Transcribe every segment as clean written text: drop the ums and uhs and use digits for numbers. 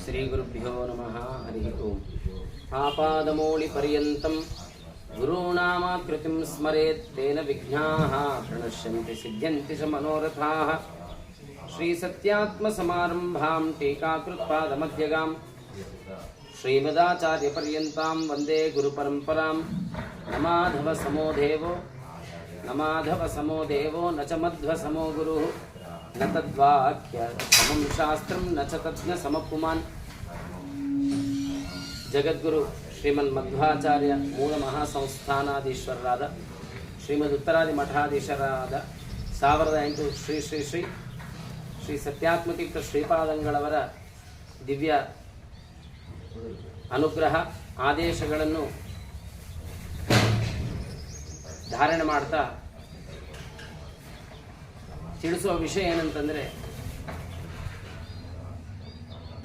श्रीगुरुभ्यो नमः। हरिः ओम्। आपादमौलिपर्यन्तं गुरूणामाकृतिं स्मरेत् तेन विघ्नाः प्रणश्यन्ति सिद्ध्यन्ति च मनोरथाः। श्रीसत्यात्मसमारम्भां टीकाकृत्पादमध्यगां श्रीमदाचार्यपर्यन्तां वन्दे गुरुपरम्परां। नमाधवसमो देवो न च मध्वसमो गुरुः न तद्वाक्य समं शास्त्रं न च तज्ञ समपुमान्। ಜಗದ್ಗುರು ಶ್ರೀಮನ್ ಮಧ್ವಾಚಾರ್ಯ ಮೂಲ ಮಹಾಸಂಸ್ಥಾನಾಧೀಶ್ವರರಾದ ಶ್ರೀಮದ್ ಉತ್ತರಾದಿ ಮಠಾಧೀಶರಾದ 1008 ಶ್ರೀ ಶ್ರೀ ಶ್ರೀ ಶ್ರೀ ಸತ್ಯಾತ್ಮತೀರ್ಥ ಶ್ರೀಪಾದಂಗಳವರ ದಿವ್ಯ ಅನುಗ್ರಹ ಆದೇಶಗಳನ್ನು ಧಾರಣೆ ಮಾಡ್ತಾ ತಿಳಿಸುವ ವಿಷಯ ಏನಂತಂದರೆ,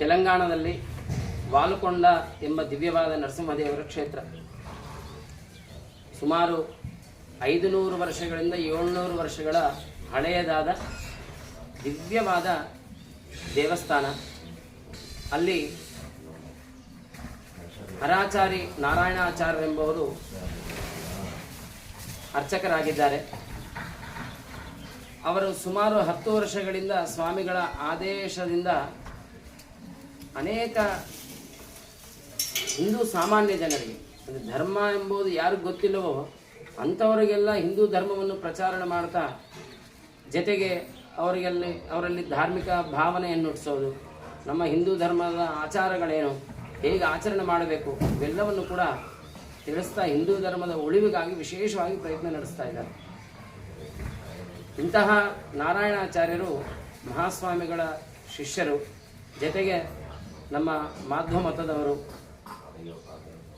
ತೆಲಂಗಾಣದಲ್ಲಿ ವಾಲುಕೊಂಡ ಎಂಬ ದಿವ್ಯವಾದ ನರಸಿಂಹದೇವರ ಕ್ಷೇತ್ರ ಸುಮಾರು 500 ವರ್ಷಗಳಿಂದ 700 ವರ್ಷಗಳ ಹಳೆಯದಾದ ದಿವ್ಯವಾದ ದೇವಸ್ಥಾನ. ಅಲ್ಲಿ ಹರಾಚಾರಿ ನಾರಾಯಣಾಚಾರ್ಯರೆಂಬವರು ಅರ್ಚಕರಾಗಿದ್ದಾರೆ. ಅವರು ಸುಮಾರು 10 ವರ್ಷಗಳಿಂದ ಸ್ವಾಮಿಗಳ ಆದೇಶದಿಂದ ಅನೇಕ ಹಿಂದೂ ಸಾಮಾನ್ಯ ಜನರಿಗೆ, ಧರ್ಮ ಎಂಬುದು ಯಾರಿಗೆ ಗೊತ್ತಿಲ್ಲವೋ ಅಂಥವರಿಗೆಲ್ಲ ಹಿಂದೂ ಧರ್ಮವನ್ನು ಪ್ರಚಾರ ಮಾಡ್ತಾ, ಜೊತೆಗೆ ಅವರಲ್ಲಿ ಧಾರ್ಮಿಕ ಭಾವನೆಯನ್ನು ಹುಟ್ಟಿಸೋದು, ನಮ್ಮ ಹಿಂದೂ ಧರ್ಮದ ಆಚಾರಗಳೇನು, ಹೇಗೆ ಆಚರಣೆ ಮಾಡಬೇಕು ಇವೆಲ್ಲವನ್ನು ಕೂಡ ತಿಳಿಸ್ತಾ ಹಿಂದೂ ಧರ್ಮದ ಉಳಿವಿಗಾಗಿ ವಿಶೇಷವಾಗಿ ಪ್ರಯತ್ನ ನಡೆಸ್ತಾ ಇದ್ದಾರೆ. ಇಂತಹ ನಾರಾಯಣಾಚಾರ್ಯರು ಮಹಾಸ್ವಾಮಿಗಳ ಶಿಷ್ಯರು, ಜೊತೆಗೆ ನಮ್ಮ ಮಾಧ್ವ ಮತದವರು.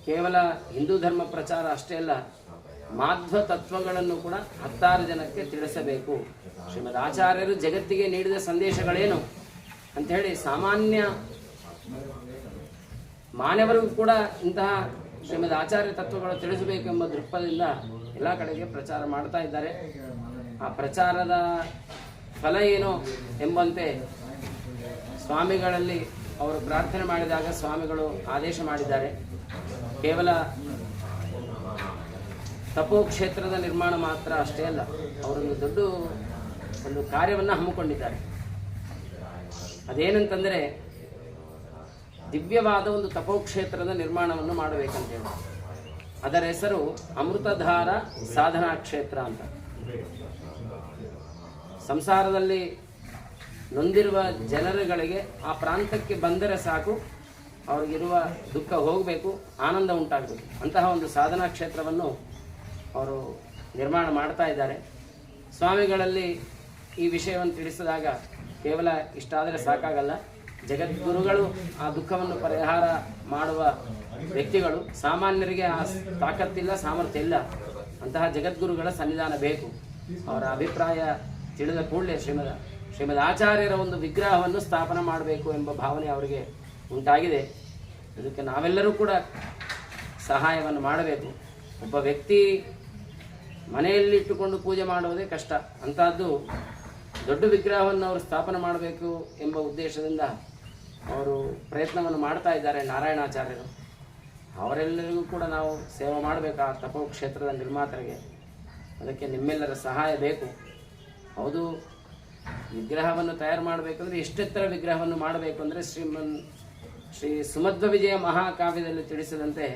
ಕೇವಲ ಹಿಂದೂ ಧರ್ಮ ಪ್ರಚಾರ ಅಷ್ಟೇ ಅಲ್ಲ, ಮಾಧ್ವ ತತ್ವಗಳನ್ನು ಕೂಡ 10 ಜನಕ್ಕೆ ತಿಳಿಸಬೇಕು. ಶ್ರೀಮದ್ ಆಚಾರ್ಯರು ಜಗತ್ತಿಗೆ ನೀಡಿದ ಸಂದೇಶಗಳೇನು ಅಂಥೇಳಿ ಸಾಮಾನ್ಯ ಮಾನವರಿಗೂ ಕೂಡ ಇಂತಹ ಶ್ರೀಮದ್ ಆಚಾರ್ಯ ತತ್ವಗಳು ತಿಳಿಸಬೇಕು ಎಂಬ ದೃಕ್ಪಥದಿಂದ ಎಲ್ಲ ಕಡೆಗೆ ಪ್ರಚಾರ ಮಾಡ್ತಾ ಇದ್ದಾರೆ. ಆ ಪ್ರಚಾರದ ಫಲ ಏನು ಎಂಬಂತೆ ಸ್ವಾಮಿಗಳಲ್ಲಿ ಅವರು ಪ್ರಾರ್ಥನೆ ಮಾಡಿದಾಗ ಸ್ವಾಮಿಗಳು ಆದೇಶ ಮಾಡಿದ್ದಾರೆ. ಕೇವಲ ತಪೋಕ್ಷೇತ್ರದ ನಿರ್ಮಾಣ ಮಾತ್ರ ಅಷ್ಟೇ ಅಲ್ಲ, ಅವರೊಂದು ದೊಡ್ಡ ಒಂದು ಕಾರ್ಯವನ್ನು ಹಮ್ಮಿಕೊಂಡಿದ್ದಾರೆ. ಅದೇನಂತಂದರೆ, ದಿವ್ಯವಾದ ಒಂದು ತಪೋಕ್ಷೇತ್ರದ ನಿರ್ಮಾಣವನ್ನು ಮಾಡಬೇಕಂತೇಳಿ. ಅದರ ಹೆಸರು ಅಮೃತಧಾರ ಸಾಧನಾ ಕ್ಷೇತ್ರ ಅಂತ. ಸಂಸಾರದಲ್ಲಿ ನೊಂದಿರುವ ಜನರುಗಳಿಗೆ ಆ ಪ್ರಾಂತಕ್ಕೆ ಬಂದರೆ ಸಾಕು, ಅವ್ರಿಗಿರುವ ದುಃಖ ಹೋಗಬೇಕು, ಆನಂದ ಉಂಟಾಗಬೇಕು. ಅಂತಹ ಒಂದು ಸಾಧನಾ ಕ್ಷೇತ್ರವನ್ನು ಅವರು ನಿರ್ಮಾಣ ಮಾಡ್ತಾ ಇದ್ದಾರೆ. ಸ್ವಾಮಿಗಳಲ್ಲಿ ಈ ವಿಷಯವನ್ನು ತಿಳಿಸಿದಾಗ ಕೇವಲ ಇಷ್ಟಾದರೆ ಸಾಕಾಗಲ್ಲ, ಜಗದ್ಗುರುಗಳು ಆ ದುಃಖವನ್ನು ಪರಿಹಾರ ಮಾಡುವ ವ್ಯಕ್ತಿಗಳು. ಸಾಮಾನ್ಯರಿಗೆ ಆ ತಾಕತ್ತಿಲ್ಲ, ಸಾಮರ್ಥ್ಯ ಇಲ್ಲ. ಅಂತಹ ಜಗದ್ಗುರುಗಳ ಸನ್ನಿಧಾನ ಬೇಕು. ಅವರ ಅಭಿಪ್ರಾಯ ತಿಳಿದ ಕೂಡಲೇ ಶ್ರೀಮದ್ ಆಚಾರ್ಯರ ಒಂದು ವಿಗ್ರಹವನ್ನು ಸ್ಥಾಪನೆ ಮಾಡಬೇಕು ಎಂಬ ಭಾವನೆ ಅವರಿಗೆ ಉಂಟಾಗಿದೆ. ಇದಕ್ಕೆ ನಾವೆಲ್ಲರೂ ಕೂಡ ಸಹಾಯವನ್ನು ಮಾಡಬೇಕು. ಒಬ್ಬ ವ್ಯಕ್ತಿ ಮನೆಯಲ್ಲಿಟ್ಟುಕೊಂಡು ಪೂಜೆ ಮಾಡುವುದೇ ಕಷ್ಟ, ಅಂಥದ್ದು ದೊಡ್ಡ ವಿಗ್ರಹವನ್ನು ಅವರು ಸ್ಥಾಪನೆ ಮಾಡಬೇಕು ಎಂಬ ಉದ್ದೇಶದಿಂದ ಅವರು ಪ್ರಯತ್ನವನ್ನು ಮಾಡ್ತಾ ಇದ್ದಾರೆ ನಾರಾಯಣಾಚಾರ್ಯರು. ಅವರೆಲ್ಲರಿಗೂ ಕೂಡ ನಾವು ಸೇವೆ ಮಾಡಬೇಕು ಆ ತಪೋಕ್ಷೇತ್ರದ ನಿರ್ಮಾತರಿಗೆ. ಅದಕ್ಕೆ ನಿಮ್ಮೆಲ್ಲರ ಸಹಾಯ ಬೇಕು. ಹೌದು, ವಿಗ್ರಹವನ್ನು ತಯಾರು ಮಾಡಬೇಕಂದ್ರೆ ಎಷ್ಟೆತ್ತರ ವಿಗ್ರಹವನ್ನು ಮಾಡಬೇಕು ಅಂದರೆ, ಶ್ರೀ ಸುಮಧ್ವ ವಿಜಯ ಮಹಾಕಾವ್ಯದಲ್ಲಿ ತಿಳಿಸಿದಂತೆ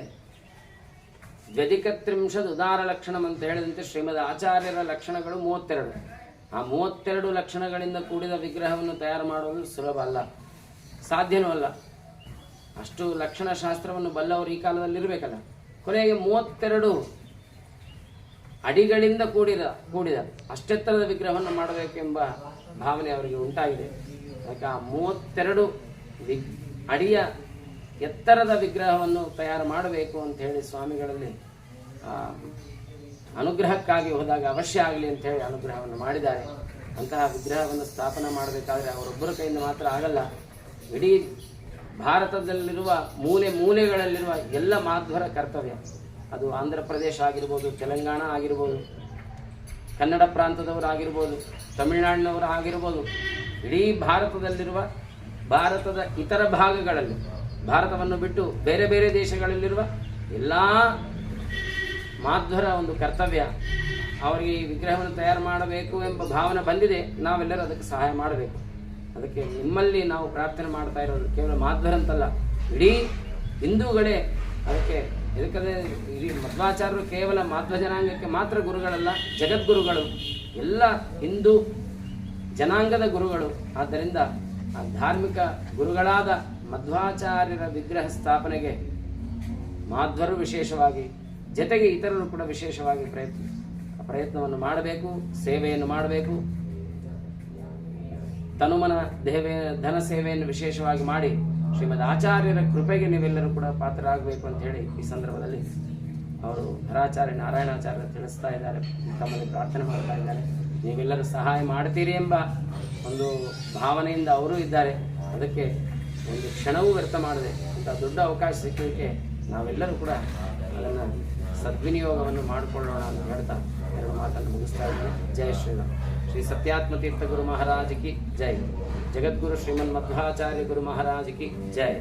23 ಉದಾರ ಲಕ್ಷಣಂ ಅಂತ ಹೇಳಿದಂತೆ ಶ್ರೀಮದ್ ಆಚಾರ್ಯರ ಲಕ್ಷಣಗಳು 32. ಆ 32 ಲಕ್ಷಣಗಳಿಂದ ಕೂಡಿದ ವಿಗ್ರಹವನ್ನು ತಯಾರು ಮಾಡುವುದು ಸುಲಭ ಅಲ್ಲ, ಸಾಧ್ಯನೂ ಅಲ್ಲ. ಅಷ್ಟು ಲಕ್ಷಣಶಾಸ್ತ್ರವನ್ನು ಬಲ್ಲವರು ಈ ಕಾಲದಲ್ಲಿರಬೇಕಲ್ಲ. ಕೊನೆಗೆ 32 ಅಡಿಗಳಿಂದ ಕೂಡಿದ ಅಷ್ಟೆತ್ತರದ ವಿಗ್ರಹವನ್ನು ಮಾಡಬೇಕೆಂಬ ಭಾವನೆ ಅವರಿಗೆ ಉಂಟಾಗಿದೆ. ಅದಕ್ಕೆ ಆ 32 ಅಡಿಯ ಎತ್ತರದ ವಿಗ್ರಹವನ್ನು ತಯಾರು ಮಾಡಬೇಕು ಅಂತ ಹೇಳಿ ಸ್ವಾಮಿಗಳಲ್ಲಿ ಅನುಗ್ರಹಕ್ಕಾಗಿ ಹೋದಾಗ ಅವಶ್ಯ ಆಗಲಿ ಅಂತ ಹೇಳಿ ಅನುಗ್ರಹವನ್ನು ಮಾಡಿದ್ದಾರೆ. ಅಂತಹ ವಿಗ್ರಹವನ್ನು ಸ್ಥಾಪನೆ ಮಾಡಬೇಕಾದ್ರೆ ಅವರೊಬ್ಬರ ಕೈಯಿಂದ ಮಾತ್ರ ಆಗಲ್ಲ. ಇಡೀ ಭಾರತದಲ್ಲಿರುವ ಮೂಲೆಗಳಲ್ಲಿರುವ ಎಲ್ಲ ಮಾಧ್ವರ ಕರ್ತವ್ಯ. ಅದು ಆಂಧ್ರ ಪ್ರದೇಶ ಆಗಿರ್ಬೋದು, ತೆಲಂಗಾಣ ಆಗಿರ್ಬೋದು, ಕನ್ನಡ ಪ್ರಾಂತದವರು ಆಗಿರ್ಬೋದು, ತಮಿಳುನಾಡಿನವರು ಆಗಿರ್ಬೋದು, ಇಡೀ ಭಾರತದಲ್ಲಿರುವ ಭಾರತದ ಇತರ ಭಾಗಗಳಲ್ಲಿ, ಭಾರತವನ್ನು ಬಿಟ್ಟು ಬೇರೆ ಬೇರೆ ದೇಶಗಳಲ್ಲಿರುವ ಎಲ್ಲ ಮಾಧ್ವರ ಒಂದು ಕರ್ತವ್ಯ, ಅವರಿಗೆ ಈ ವಿಗ್ರಹವನ್ನು ತಯಾರು ಮಾಡಬೇಕು ಎಂಬ ಭಾವನೆ ಬಂದಿದೆ. ನಾವೆಲ್ಲರೂ ಅದಕ್ಕೆ ಸಹಾಯ ಮಾಡಬೇಕು. ಅದಕ್ಕೆ ನಿಮ್ಮಲ್ಲಿ ನಾವು ಪ್ರಾರ್ಥನೆ ಮಾಡ್ತಾ ಇರೋದು ಕೇವಲ ಮಾಧ್ವರಂತಲ್ಲ, ಇಡೀ ಹಿಂದೂಗಳೇ ಅದಕ್ಕೆ. ಇದಕ್ಕಂದರೆ ಇಡೀ ಮಧ್ವಾಚಾರ್ಯರು ಕೇವಲ ಮಾಧ್ವ ಜನಾಂಗಕ್ಕೆ ಮಾತ್ರ ಗುರುಗಳಲ್ಲ, ಜಗದ್ಗುರುಗಳು, ಎಲ್ಲ ಹಿಂದೂ ಜನಾಂಗದ ಗುರುಗಳು. ಆದ್ದರಿಂದ ಆ ಧಾರ್ಮಿಕ ಗುರುಗಳಾದ ಮಧ್ವಾಚಾರ್ಯರ ವಿಗ್ರಹ ಸ್ಥಾಪನೆಗೆ ಮಾಧ್ವರು ವಿಶೇಷವಾಗಿ, ಜೊತೆಗೆ ಇತರರು ಕೂಡ ವಿಶೇಷವಾಗಿ ಪ್ರಯತ್ನವನ್ನು ಮಾಡಬೇಕು, ಸೇವೆಯನ್ನು ಮಾಡಬೇಕು. ತನುಮನ ಧನ ಸೇವೆಯನ್ನು ವಿಶೇಷವಾಗಿ ಮಾಡಿ ಶ್ರೀಮದ್ ಆಚಾರ್ಯರ ಕೃಪೆಗೆ ನೀವೆಲ್ಲರೂ ಕೂಡ ಪಾತ್ರರಾಗಬೇಕು ಅಂತ ಹೇಳಿ ಈ ಸಂದರ್ಭದಲ್ಲಿ ಅವರು ಧರಾಚಾರ್ಯ ನಾರಾಯಣಾಚಾರ್ಯ ತಿಳಿಸ್ತಾ ಇದ್ದಾರೆ, ತಮ್ಮಲ್ಲಿ ಪ್ರಾರ್ಥನೆ ಮಾಡ್ತಾ ಇದ್ದಾರೆ. ನೀವೆಲ್ಲರೂ ಸಹಾಯ ಮಾಡ್ತೀರಿ ಎಂಬ ಒಂದು ಭಾವನೆಯಿಂದ ಅವರು ಇದ್ದಾರೆ. ಅದಕ್ಕೆ ಒಂದು ಕ್ಷಣವೂ ವ್ಯರ್ಥ ಮಾಡದೆ ಅಂತ ದೊಡ್ಡ ಅವಕಾಶ ಸಿಕ್ಕಲಿಕ್ಕೆ ನಾವೆಲ್ಲರೂ ಕೂಡ ಅದನ್ನು ಸದ್ವಿನಿಯೋಗವನ್ನು ಮಾಡಿಕೊಳ್ಳೋಣ ಅಂತ ಹೇಳ್ತಾ ಎರಡು ಮಾತನ್ನು ಮುಗಿಸ್ತಾ ಇದ್ದೇನೆ. ಜೈ ಶ್ರೀರಾಮ್. ಶ್ರೀ ಸತ್ಯಾತ್ಮ ತೀರ್ಥ ಗುರು ಮಹಾರಾಜ್ ಕಿ ಜೈ. ಜಗದ್ಗುರು ಶ್ರೀಮನ್ ಮಧ್ವಾಚಾರ್ಯ ಗುರು ಮಹಾರಾಜ್ ಕಿ ಜೈ.